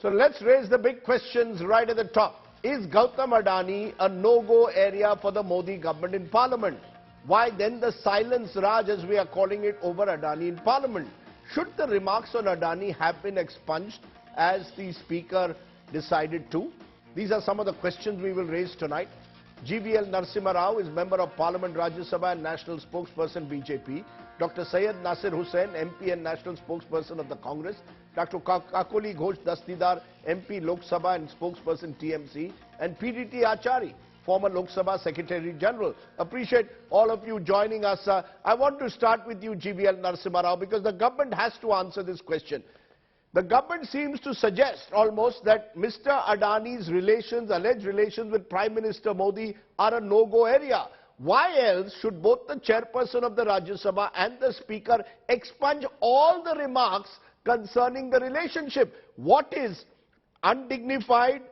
So let's raise the big questions right at the top. Is Gautam Adani a no-go area for the Modi government in Parliament? Why then the silence Raj, as we are calling it, over Adani in Parliament? Should the remarks on Adani have been expunged as the Speaker decided to? These are some of the questions we will raise tonight. GVL Narasimha Rao is Member of Parliament, Rajya Sabha and National Spokesperson BJP. Dr. Syed Nasir Hussain, MP and National Spokesperson of the Congress. Dr. Kakoli Ghosh Dastidar, MP Lok Sabha and Spokesperson TMC. And PDT Achari, former Lok Sabha Secretary General. Appreciate all of you joining us. I want to start with you, GVL Narasimha Rao, because the government has to answer this question. The government seems to suggest almost that Mr. Adani's relations, alleged relations with Prime Minister Modi are a no-go area. Why else should both the chairperson of the Rajya Sabha and the Speaker expunge all the remarks concerning the relationship? What is undignified,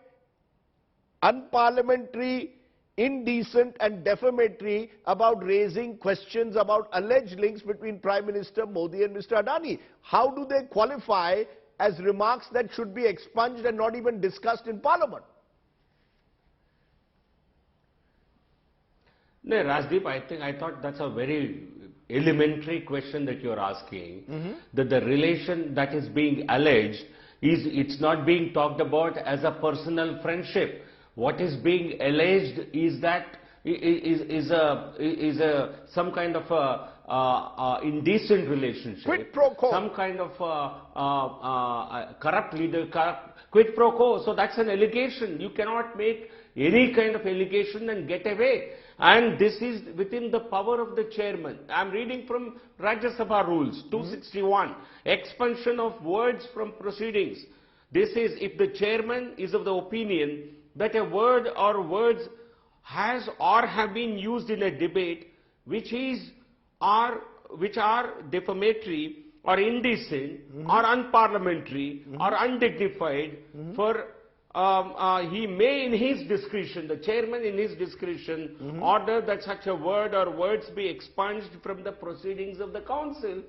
unparliamentary, indecent and defamatory about raising questions about alleged links between Prime Minister Modi and Mr. Adani? How do they qualify as remarks that should be expunged and not even discussed in Parliament? No, Rajdeep, I thought that's a very elementary question that you're asking. That the relation that is being alleged it's not being talked about as a personal friendship. What is being alleged is that some kind of a indecent relationship, quid pro quo, some kind of corrupt leader, quid pro quo. So that's an allegation. You cannot make any kind of allegation and get away. And this is within the power of the chairman. I'm reading from Rajya Sabha rules 261, expansion of words from proceedings. This is if the chairman is of the opinion that a word or words has or have been used in a debate which are defamatory or indecent or unparliamentary or undignified, for he may in his discretion, the chairman in his discretion, order that such a word or words be expunged from the proceedings of the council.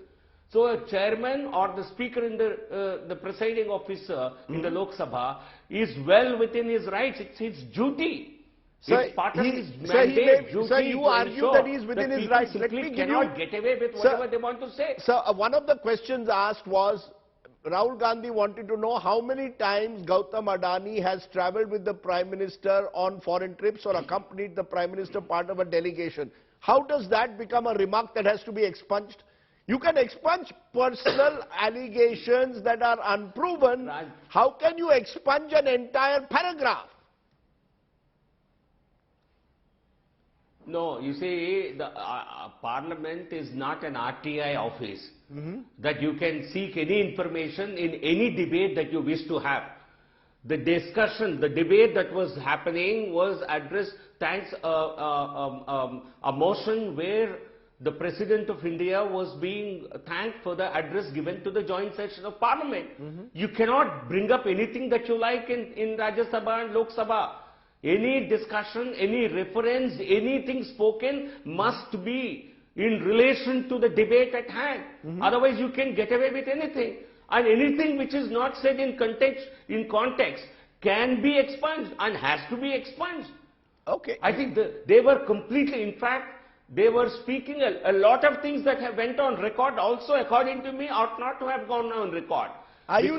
So a chairman or the speaker in the presiding officer in the Lok Sabha is well within his rights. It's his duty. It's part of his mandate, duty. Sir, you argue that he is within his rights. Let me cannot get away with whatever they want to say. Sir, one of the questions asked was, Rahul Gandhi wanted to know how many times Gautam Adani has travelled with the Prime Minister on foreign trips or accompanied the Prime Minister part of a delegation. How does that become a remark that has to be expunged? You can expunge personal allegations that are unproven. How can you expunge an entire paragraph? No, you see, the Parliament is not an RTI office that you can seek any information in any debate that you wish to have. The discussion, the debate that was happening was addressed thanks a motion where the President of India was being thanked for the address given to the joint session of Parliament. You cannot bring up anything that you like in Rajya Sabha and Lok Sabha. Any discussion, any reference, anything spoken must be in relation to the debate at hand. Otherwise you can get away with anything. And anything which is not said in context can be expunged and has to be expunged. Okay. I think they were completely, in fact, they were speaking a lot of things that have went on record also, according to me, ought not to have gone on record. Are you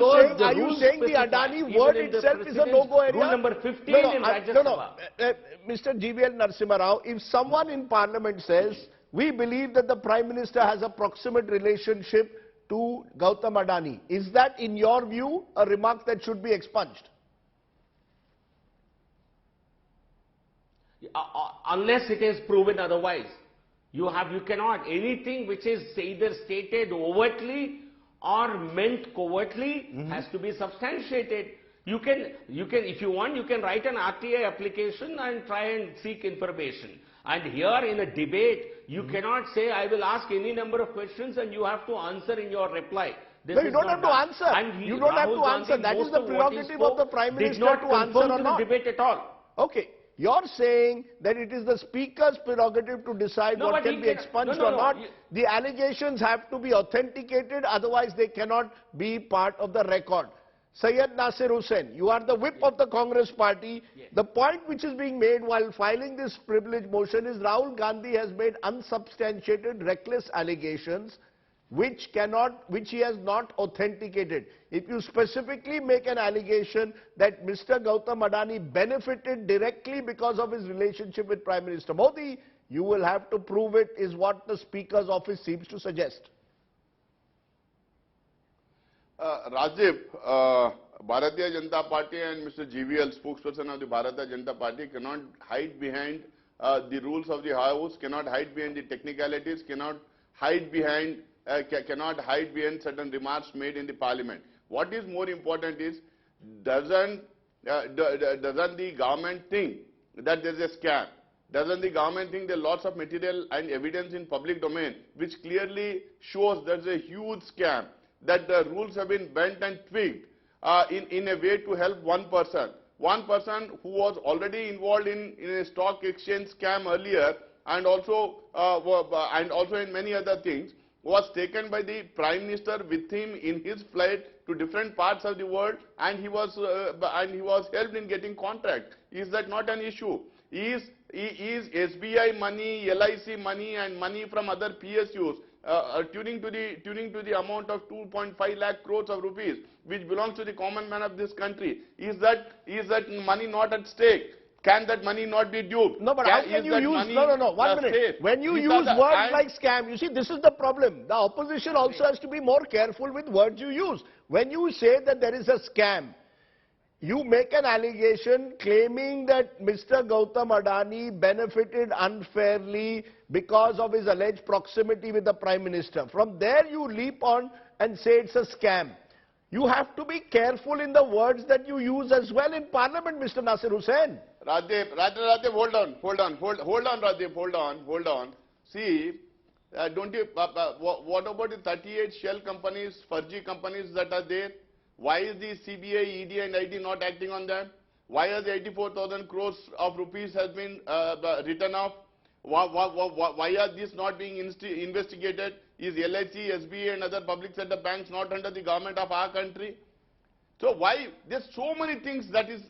saying the Adani word itself is a no-go area? Rule number 15 in Rajya Sabha. Mr. GVL Narasimha Rao, if someone in Parliament says, we believe that the Prime Minister has a proximate relationship to Gautam Adani, is that in your view a remark that should be expunged? Unless it is proven otherwise. You cannot, anything which is either stated overtly or meant covertly has to be substantiated. You can, if you want, you can write an RTI application and try and seek information. And here in a debate, you cannot say, I will ask any number of questions and you have to answer in your reply. No, you don't have to answer. You don't have to answer. That is the prerogative of the Prime Minister to answer or not. The debate at all. Okay. You're saying that it is the Speaker's prerogative to decide what can be expunged or not. The allegations have to be authenticated, otherwise they cannot be part of the record. Syed Nasir Hussain, you are the whip of the Congress party. Yes. The point which is being made while filing this privilege motion is Rahul Gandhi has made unsubstantiated, reckless allegations which he has not authenticated. If you specifically make an allegation that Mr. Gautam Adani benefited directly because of his relationship with Prime Minister Modi, you will have to prove it, is what the Speaker's office seems to suggest. Rajdeep, Bharatiya Janata Party and Mr. GVL, spokesperson of the Bharatiya Janata Party, cannot hide behind the rules of the House, cannot hide behind the technicalities, cannot hide behind certain remarks made in the Parliament. What is more important is, doesn't the government think that there is a scam? Doesn't the government think there are lots of material and evidence in public domain which clearly shows there is a huge scam, that the rules have been bent and tweaked in a way to help one person who was already involved in a stock exchange scam earlier, and also in many other things, was taken by the Prime Minister with him in his flight to different parts of the world, and he was helped in getting contract. Is that not an issue? Is SBI money, LIC money, and money from other PSUs tuning to the amount of 2.5 lakh crores of rupees, which belongs to the common man of this country? Is that money not at stake? Can that money not be duped? No, but how can you use, no, 1 minute. Safe? When you use words like scam, you see, this is the problem. The opposition also has to be more careful with words you use. When you say that there is a scam, you make an allegation claiming that Mr. Gautam Adani benefited unfairly because of his alleged proximity with the Prime Minister. From there you leap on and say it's a scam. You have to be careful in the words that you use as well in Parliament, Mr. Nasir Hussain. Rajdeep, hold on, Rajdeep, hold on. See, don't you, what about the 38 shell companies, Farji companies that are there? Why is the CBI, ED and ID not acting on them? Why are the 84,000 crores of rupees has been written off? Why are these not being investigated? Is LIC, SBA and other public sector banks not under the government of our country? So why, there's so many things that is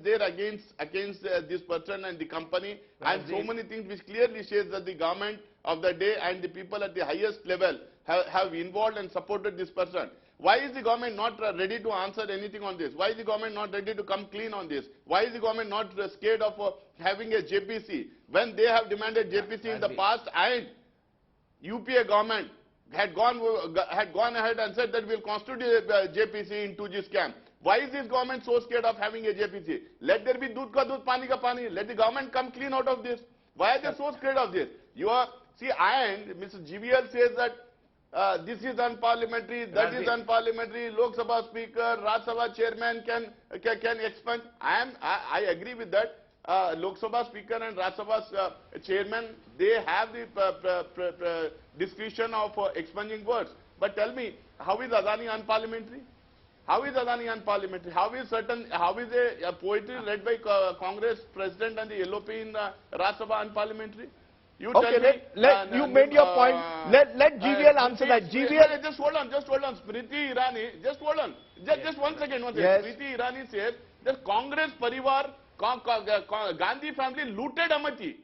there against this person and the company, and so many things which clearly says that the government of the day and the people at the highest level have involved and supported this person. Why is the government not ready to answer anything on this? Why is the government not ready to come clean on this? Why is the government not scared of having a JPC when they have demanded JPC in the past, and UPA government had gone ahead and said that we'll constitute a JPC in 2G scam? Why is this government so scared of having a JPC? Let there be doodh ka doodh, pani ka pani. Let the government come clean out of this. Why are they so scared of this? And Mr. GVL says that this is unparliamentary, that is unparliamentary, Lok Sabha Speaker, Rajya Sabha Chairman can expand. I agree with that. Lok Sabha Speaker and Rajya Sabha Chairman, they have the discretion of expunging words. But tell me, how is Adani unparliamentary? How is Adani unparliamentary? How is a poetry read by Congress President and the LOP in Rajya Sabha unparliamentary? You okay, you made your point. Let GVL answer that. GVL, just hold on. Smriti Irani, just hold on. Just 1 second. Yes. Smriti Irani said the Congress Parivar, Gandhi family looted Amati.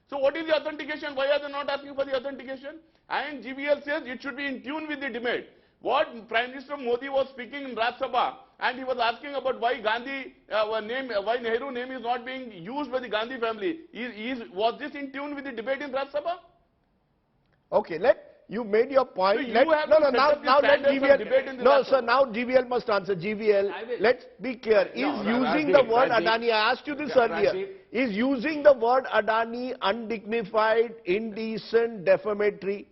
So what is the authentication? Why are they not asking for the authentication? And GVL says it should be in tune with the debate. What Prime Minister Modi was speaking in Rajya Sabha, and he was asking about why why Nehru name is not being used by the Gandhi family. Was this in tune with the debate in Rajya Sabha? Okay, you made your point. So now let GVL. No, sir, now GVL must answer. GVL, let's be clear. Using the word Adani, I asked you this earlier. Is using the word Adani undignified, indecent, defamatory?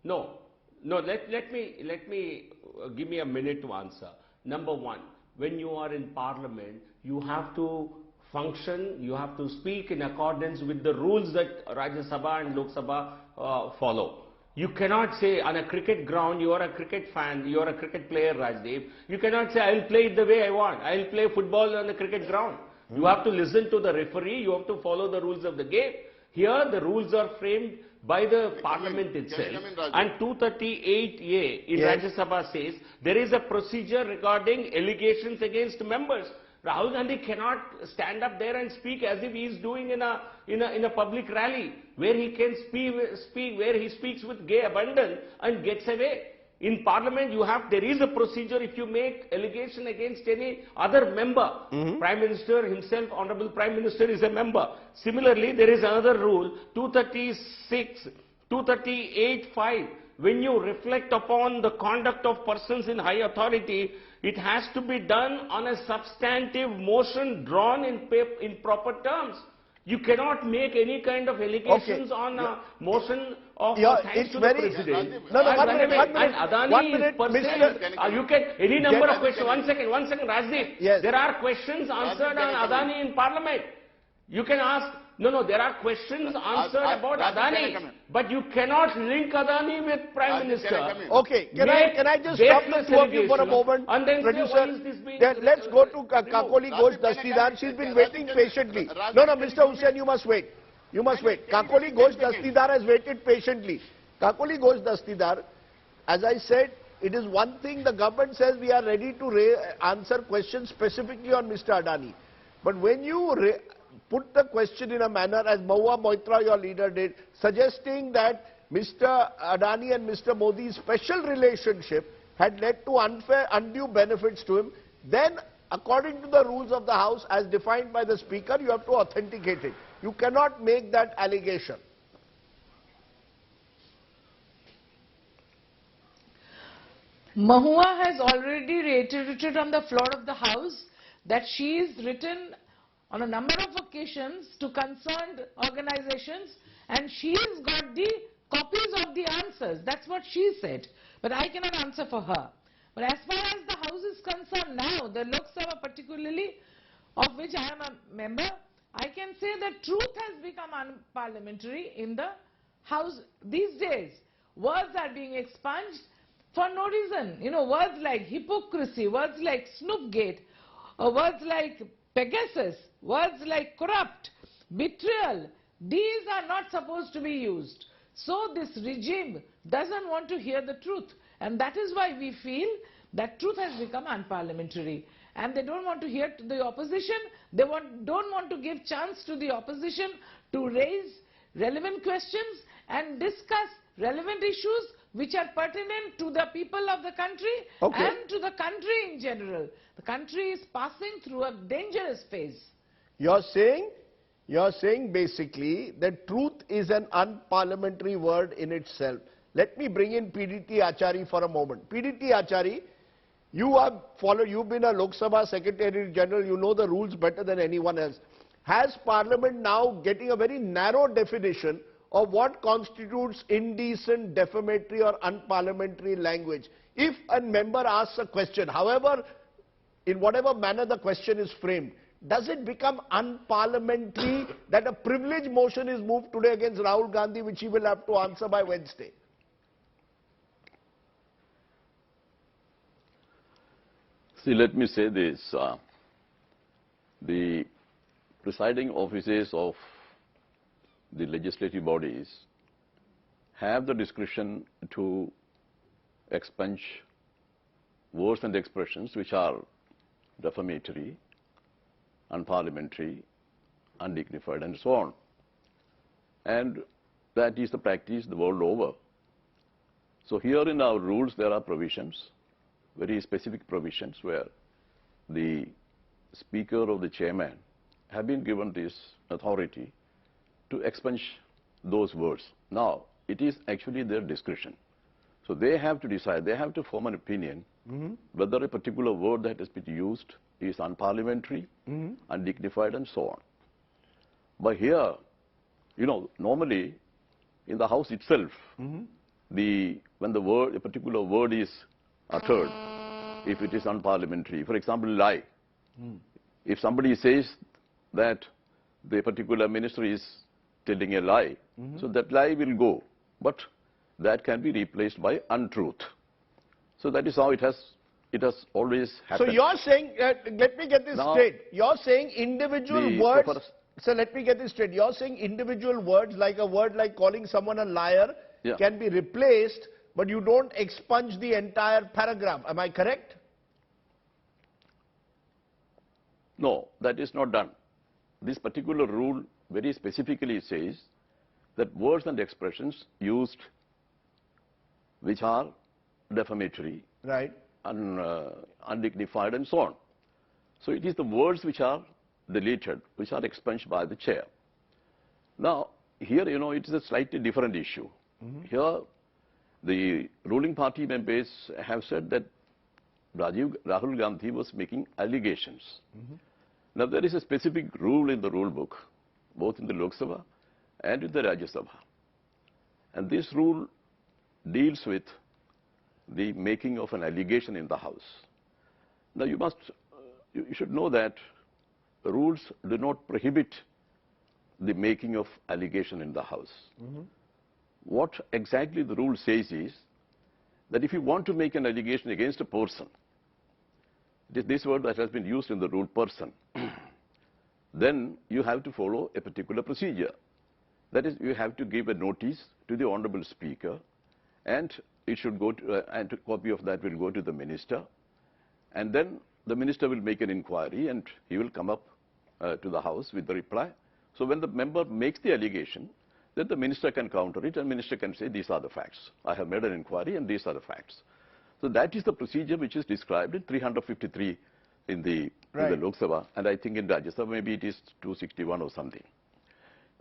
No, let me give me a minute to answer. Number one, when you are in Parliament, you have to function, you have to speak in accordance with the rules that Rajya Sabha and Lok Sabha follow. You cannot say on a cricket ground, you are a cricket fan, you are a cricket player, Rajdeep. You cannot say, I will play it the way I want. I will play football on the cricket ground. You have to listen to the referee, you have to follow the rules of the game. Here, the rules are framed by the Parliament itself. And 238A in Rajya Sabha says there is a procedure regarding allegations against members. Rahul Gandhi cannot stand up there and speak as if he is doing in a public rally where he can speak where he speaks with gay abandon and gets away. In Parliament, there is a procedure if you make allegation against any other member. Prime Minister himself, Honorable Prime Minister is a member. Similarly, there is another rule, 238(5). When you reflect upon the conduct of persons in high authority, it has to be done on a substantive motion drawn in proper terms. You cannot make any kind of allegations on a motion of thanks to the President. No, 1 minute. And Adani is per se, you can, any number of questions. One second, Rajdeep. Yes. There are questions answered on Adani in Parliament. You can ask, there are questions answered about Adani, but you cannot link Adani with Prime Minister. Okay, can I just stop the two of you for a moment? And then Producer, let's go to Kakoli Ghosh Dastidar. She's been waiting patiently. No, Mr. Hussain, you must wait. You must wait. Kakoli Ghosh Dastidar has waited patiently. Kakoli Ghosh Dastidar, as I said, it is one thing the government says we are ready to answer questions specifically on Mr. Adani. But when you put the question in a manner as Mahua Moitra, your leader, did, suggesting that Mr. Adani and Mr. Modi's special relationship had led to undue benefits to him, then according to the rules of the House as defined by the Speaker, you have to authenticate it. You cannot make that allegation. Mahua has already reiterated on the floor of the House that she is written on a number of occasions to concerned organizations, and she has got the copies of the answers. That's what she said. But I cannot answer for her. But as far as the House is concerned now, the Lok Sabha particularly, of which I am a member, I can say that truth has become unparliamentary in the House these days. Words are being expunged for no reason. Words like hypocrisy, words like Snoopgate, words like Pegasus, words like corrupt, betrayal, these are not supposed to be used. So this regime doesn't want to hear the truth, and that is why we feel that truth has become unparliamentary. And they don't want to hear to the opposition, they don't want to give chance to the opposition to raise relevant questions and discuss relevant issues which are pertinent to the people of the country and to the country in general. The country is passing through a dangerous phase. You're saying basically that truth is an unparliamentary word in itself. Let me bring in PDT Achari for a moment. PDT Achari, you've been a Lok Sabha Secretary General, you know the rules better than anyone else. Has Parliament now getting a very narrow definition of what constitutes indecent, defamatory or unparliamentary language? If a member asks a question, however, in whatever manner the question is framed, does it become unparliamentary that a privilege motion is moved today against Rahul Gandhi, which he will have to answer by Wednesday? See, let me say this. The presiding officers of the legislative bodies have the discretion to expunge words and expressions which are defamatory, unparliamentary, undignified, and so on. And that is the practice the world over. So here in our rules there are provisions, very specific provisions, where the Speaker or the Chairman have been given this authority to expunge those words. Now, it is actually their discretion. So they have to decide, they have to form an opinion whether a particular word that has been used is unparliamentary, undignified, and so on. But here, normally in the House itself, when a particular word is uttered, if it is unparliamentary, for example, lie. If somebody says that the particular minister is telling a lie, so that lie will go, but that can be replaced by untruth. So that is how it has always happened. So you're saying, let me get this straight, you're saying individual words So let me get this straight. You're saying individual words, like a word like calling someone a liar, Yeah. can be replaced, but you don't expunge the entire paragraph. Am I correct? No, that is not done. This particular rule very specifically says that words and expressions used which are defamatory, Right. undignified and so on. So it is the words which are deleted, which are expunged by the chair. Now, here, it is a slightly different issue. Here, the ruling party members have said that Rahul Gandhi was making allegations. Now, there is a specific rule in the rule book, both in the Lok Sabha and in the Rajya Sabha. And this rule deals with the making of an allegation in the House. Now, you should know that rules do not prohibit the making of allegation in the House. What exactly the rule says is that if you want to make an allegation against a person, it is this word that has been used in the rule, person, then you have to follow a particular procedure. That is, you have to give a notice to the Honorable Speaker, and it should go to, and a copy of that will go to the Minister, and then the Minister will make an inquiry and he will come up to the House with the reply. So when the member makes the allegation, then the Minister can counter it and Minister can say, these are the facts. I have made an inquiry and these are the facts. So that is the procedure which is described in 353 in the Lok Sabha, and I think in Rajya Sabha maybe it is 261 or something.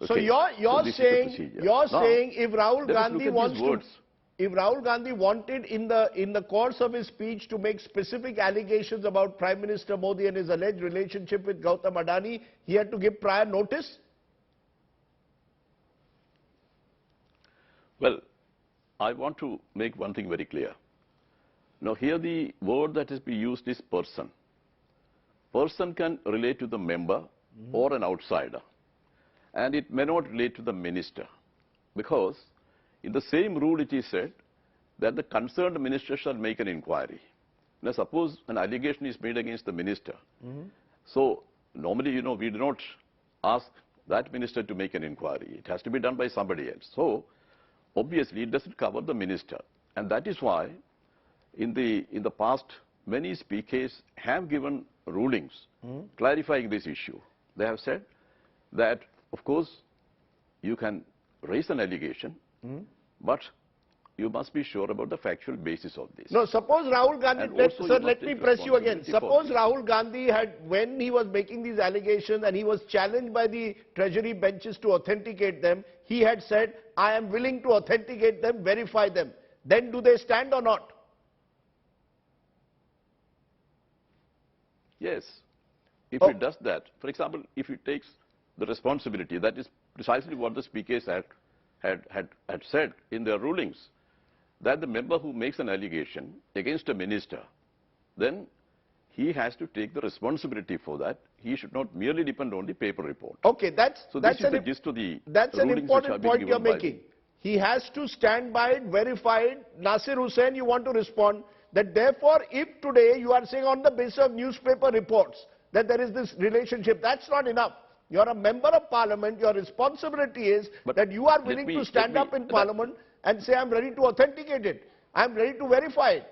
Okay. So you're saying if Rahul Gandhi wants to, if Rahul Gandhi wanted in the course of his speech to make specific allegations about Prime Minister Modi and his alleged relationship with Gautam Adani, he had to give prior notice? Well, I want to make one thing very clear. Now here the word that has been used is person. Person can relate to the member or an outsider, and it may not relate to the minister, because in the same rule it is said that the concerned minister shall make an inquiry. Now suppose an allegation is made against the minister. So normally, we do not ask that minister to make an inquiry. It has to be done by somebody else. So obviously it doesn't cover the minister, and that is why in the past many speakers have given rulings clarifying this issue. They have said that, of course, you can raise an allegation, but you must be sure about the factual basis of this. No, suppose Rahul Gandhi, let me press you again. Suppose Rahul Gandhi had, when he was making these allegations and he was challenged by the Treasury benches to authenticate them, he had said, I am willing to authenticate them, verify them. Then do they stand or not? Yes. If it does that, for example, if it takes the responsibility, that is precisely what the speakers had said in their rulings, that the member who makes an allegation against a minister, then he has to take the responsibility for that. He should not merely depend on the paper report. Okay, that's an important point you're making. He has to stand by it, verify it. Nasir Hussain, you want to respond that therefore, if today you are saying on the basis of newspaper reports that there is this relationship, that's not enough. You're a member of parliament. Your responsibility is that you are willing to stand up in parliament and say, I'm ready to authenticate it. I'm ready to verify it.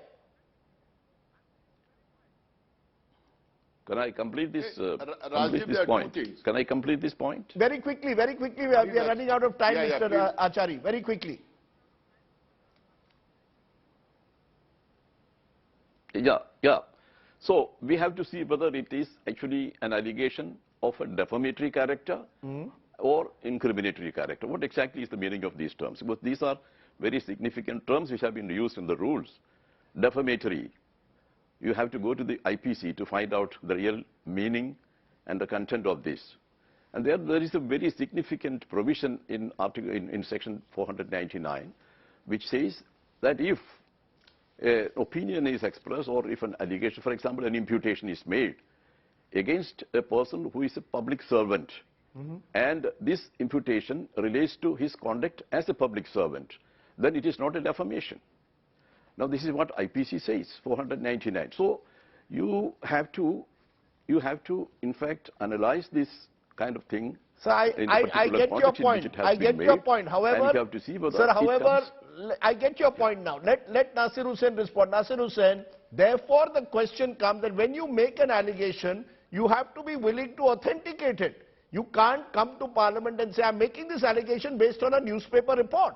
Can I complete this, point? Can I complete this point? Very quickly, we are running out of time, Mr. Achari. Very quickly. Yeah. So we have to see whether it is actually an allegation of a defamatory character or incriminatory character. What exactly is the meaning of these terms? Because these are very significant terms which have been used in the rules. Defamatory, you have to go to the IPC to find out the real meaning and the content of this. And there is a very significant provision in section 499, which says that if an opinion is expressed or if an allegation, for example, an imputation is made against a person who is a public servant, and this imputation relates to his conduct as a public servant, then it is not a defamation. Now this is what IPC says, 499. So you have to in fact analyze this kind of thing. So I get your point. I get your point. However, you have to see whether sir, it however, comes. I get your point now. Let Nasir Hussain respond. Nasir Hussain, therefore the question comes that when you make an allegation, you have to be willing to authenticate it. You can't come to Parliament and say, I'm making this allegation based on a newspaper report.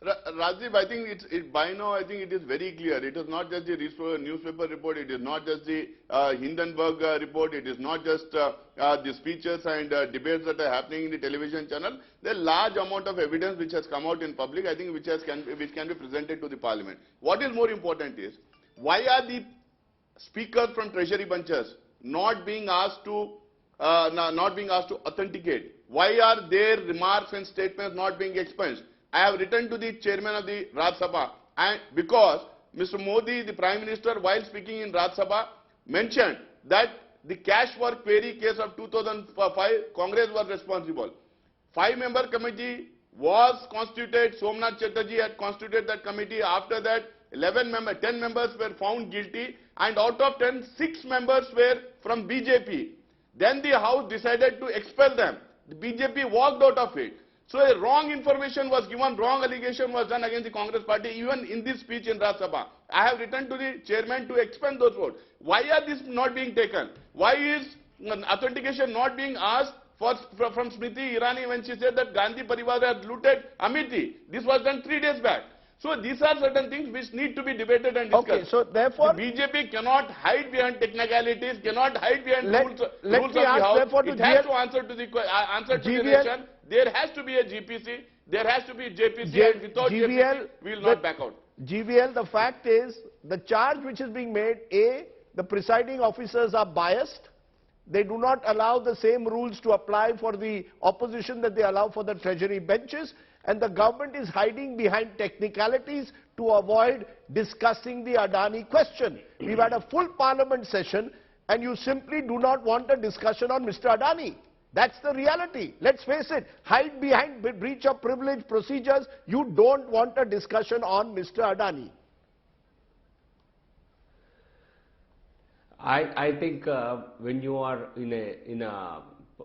Rajdeep, I think by now I think it is very clear. It is not just the newspaper report. It is not just the Hindenburg report. It is not just the speeches and debates that are happening in the television channel. There is a large amount of evidence which has come out in public. I think which can be presented to the Parliament. What is more important is why are the speakers from Treasury benches not being asked to authenticate? Why are their remarks and statements not being expunged? I have written to the chairman of the Rajya Sabha, and because Mr. Modi, the Prime Minister, while speaking in Rajya Sabha, mentioned that the cash for query case of 2005, Congress was responsible. 5-member committee was constituted. Somnath Chatterjee had constituted that committee. After that, 10 members were found guilty, and out of 10, 6 members were from BJP. Then the House decided to expel them. The BJP walked out of it. So a wrong information was given, wrong allegation was done against the Congress party, even in this speech in Rajya Sabha. I have written to the chairman to expend those votes. Why are these not being taken? Why is authentication not being asked from Smriti Irani when she said that Gandhi Parivar had looted Amity? This was done 3 days back. So these are certain things which need to be debated and discussed. Okay, so therefore, the BJP cannot hide behind technicalities, cannot hide behind rules of the House. It has to answer to the nation. There has to be a GPC, there has to be a JPC, and without GPC, we will not back out. GVL, the fact is, the charge which is being made, A, the presiding officers are biased. They do not allow the same rules to apply for the opposition that they allow for the Treasury benches. And the government is hiding behind technicalities to avoid discussing the Adani question. We've had a full Parliament session and you simply do not want a discussion on Mr. Adani. That's the reality. Let's face it. Hide behind breach of privilege procedures. You don't want a discussion on Mr. Adani. I think when you are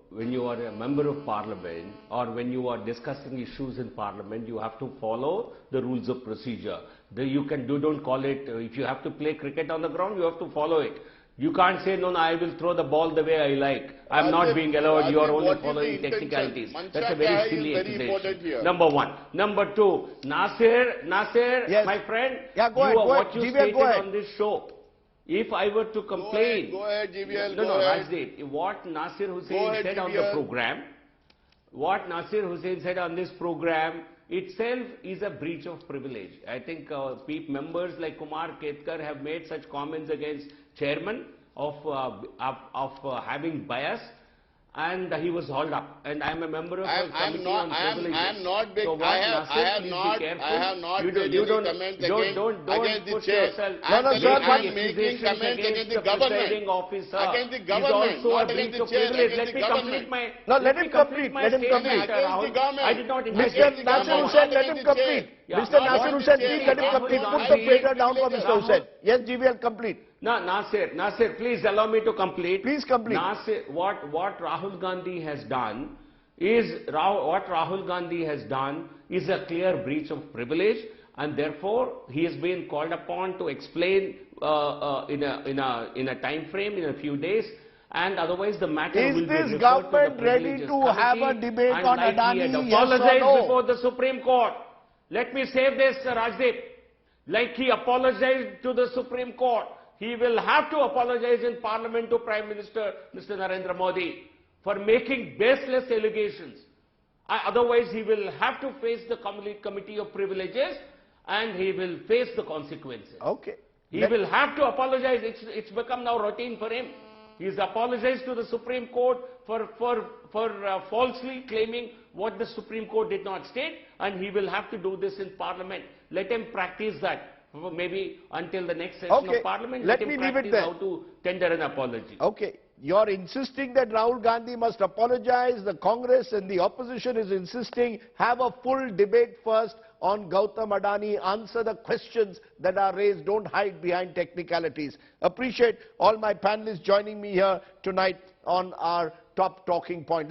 when you are a member of Parliament or when you are discussing issues in Parliament, you have to follow the rules of procedure. You don't call it, if you have to play cricket on the ground, you have to follow it. You can't say, no, I will throw the ball the way I like. I'm not being allowed, you are only following technicalities. That's a very silly accusation. Number one. Number two, Nasir, yes. My friend, what you stated on this show. If I were to complain, go ahead, GVL, no, Rajdeep, what Nasir Hussain said on the program, what Nasir Hussain said on this program itself is a breach of privilege. I think members like Kumar Ketkar have made such comments against chairman of having bias, and he was hauled up. And I am a member of a committee on privileges. I am not big. I have not made any comment against the chair. I am making comments against the government. Against the government, not against the chair. Let me complete my. No, let him complete. Let him complete. I did not intend. Mr. Nasir Hussain, let him complete. Mr. Nasir Hussain, please let him complete. Put the fader down for Mr. Hussain. Yes, GVL, complete. No, Nasir, please allow me to complete. Please complete. Nasir, what Rahul Gandhi has done is a clear breach of privilege, and therefore he has been called upon to explain in a time frame, in a few days, and otherwise the matter will be referred to the Is this government ready to have a debate on Adani? Yes or no? Before the Supreme Court. Let me say this, Rajdeep. Like he apologized to the Supreme Court, he will have to apologize in Parliament to Prime Minister Mr. Narendra Modi for making baseless allegations. Otherwise, he will have to face the Committee of Privileges and he will face the consequences. Okay. He will have to apologize. It's become now routine for him. He's apologized to the Supreme Court for falsely claiming what the Supreme Court did not state, and he will have to do this in Parliament. Let him practice that. Maybe until the next session of Parliament, let him practice how to tender an apology. Okay. You're insisting that Rahul Gandhi must apologize. The Congress and the opposition is insisting have a full debate first on Gautam Adani. Answer the questions that are raised. Don't hide behind technicalities. Appreciate all my panelists joining me here tonight on our top talking point.